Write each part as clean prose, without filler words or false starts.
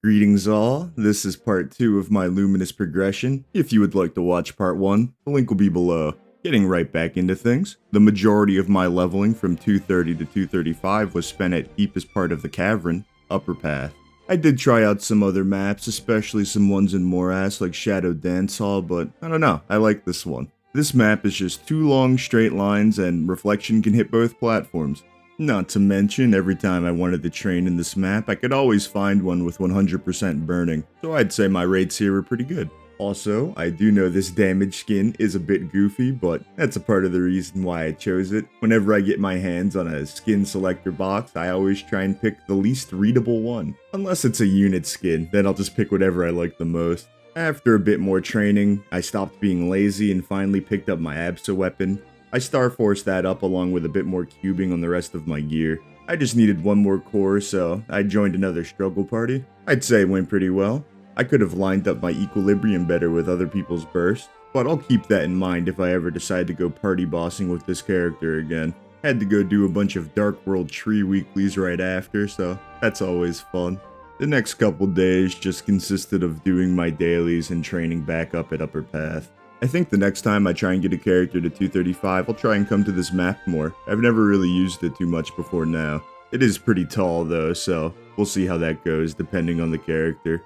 Greetings all, this is part 2 of my Luminous progression. If you would like to watch part 1, the link will be below. Getting right back into things, the majority of my leveling from 230 to 235 was spent at deepest part of the cavern, Upper Path. I did try out some other maps, especially some ones in Morass like Shadow Dance Hall, but I don't know, I like this one. This map is just 2 long straight lines and reflection can hit both platforms. Not to mention, every time I wanted to train in this map, I could always find one with 100% burning, so I'd say my rates here were pretty good. Also, I do know this damage skin is a bit goofy, but that's a part of the reason why I chose it. Whenever I get my hands on a skin selector box, I always try and pick the least readable one. Unless it's a unit skin, then I'll just pick whatever I like the most. After a bit more training, I stopped being lazy and finally picked up my Absa weapon. I Starforced that up along with a bit more cubing on the rest of my gear. I just needed one more core, so I joined another struggle party. I'd say it went pretty well. I could have lined up my equilibrium better with other people's bursts, but I'll keep that in mind if I ever decide to go party bossing with this character again. Had to go do a bunch of Dark World Tree weeklies right after, so that's always fun. The next couple days just consisted of doing my dailies and training back up at Upper Path. I think the next time I try and get a character to 235, I'll try and come to this map more. I've never really used it too much before now. It is pretty tall though, so we'll see how that goes depending on the character.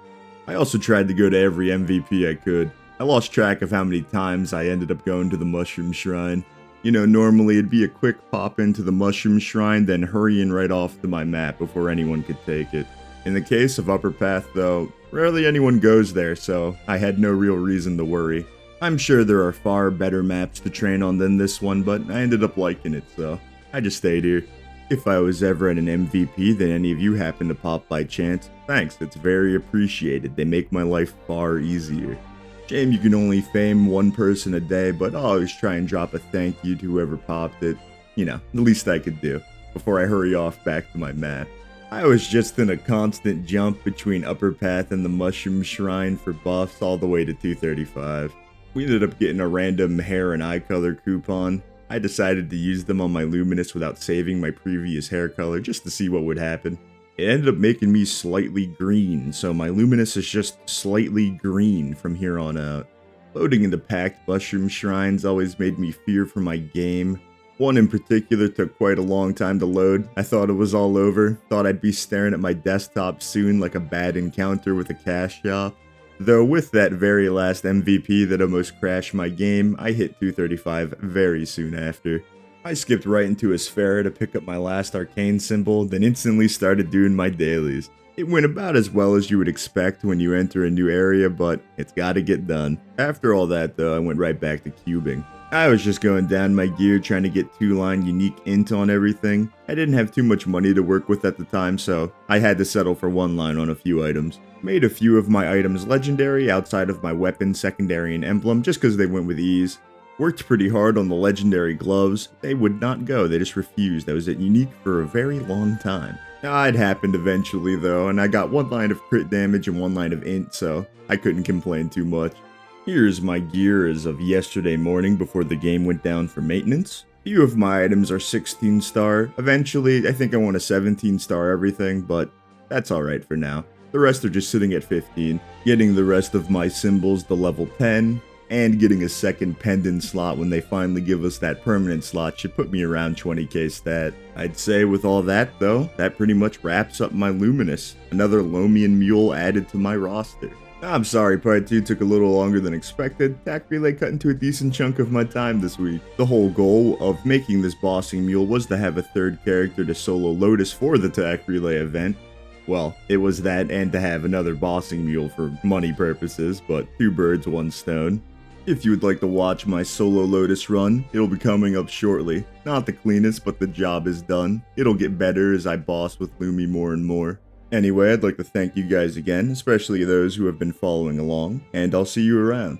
I also tried to go to every MVP I could. I lost track of how many times I ended up going to the Mushroom Shrine. You know, normally it'd be a quick pop into the Mushroom Shrine, then hurrying right off to my map before anyone could take it. In the case of Upper Path though, rarely anyone goes there, so I had no real reason to worry. I'm sure there are far better maps to train on than this one, but I ended up liking it, so I just stayed here. If I was ever at an MVP that any of you happen to pop by chance, thanks, it's very appreciated. They make my life far easier. Shame you can only fame one person a day, but I'll always try and drop a thank you to whoever popped it. You know, the least I could do, before I hurry off back to my map. I was just in a constant jump between Upper Path and the Mushroom Shrine for buffs all the way to 235. We ended up getting a random hair and eye color coupon. I decided to use them on my Luminous without saving my previous hair color just to see what would happen. It ended up making me slightly green, so my Luminous is just slightly green from here on out. Loading into packed mushroom shrines always made me fear for my game. One in particular took quite a long time to load. I thought it was all over, thought I'd be staring at my desktop soon like a bad encounter with a cash shop. Though with that very last MVP that almost crashed my game, I hit 235 very soon after. I skipped right into a Sphera to pick up my last arcane symbol, then instantly started doing my dailies. It went about as well as you would expect when you enter a new area, but it's gotta get done. After all that though, I went right back to cubing. I was just going down my gear trying to get 2-line unique int on everything. I didn't have too much money to work with at the time, so I had to settle for 1-line on a few items. Made a few of my items legendary outside of my weapon, secondary, and emblem just because they went with ease. Worked pretty hard on the legendary gloves. They would not go, they just refused. I was at unique for a very long time. It happened eventually though, and I got 1 line of crit damage and 1 line of int, so I couldn't complain too much. Here's my gear as of yesterday morning before the game went down for maintenance. Few of my items are 16 star. Eventually, I think I want a 17 star everything, but that's alright for now. The rest are just sitting at 15. Getting the rest of my symbols to level 10, and getting a second pendant slot when they finally give us that permanent slot should put me around 20k stat. I'd say with all that though, that pretty much wraps up my Luminous. Another Lomian Mule added to my roster. I'm sorry, part 2 took a little longer than expected. Tac Relay cut into a decent chunk of my time this week. The whole goal of making this bossing mule was to have a third character to solo Lotus for the Tac Relay event. Well, it was that and to have another bossing mule for money purposes, but 2 birds, 1 stone. If you would like to watch my solo Lotus run, it'll be coming up shortly. Not the cleanest, but the job is done. It'll get better as I boss with Lumi more and more. Anyway, I'd like to thank you guys again, especially those who have been following along, and I'll see you around.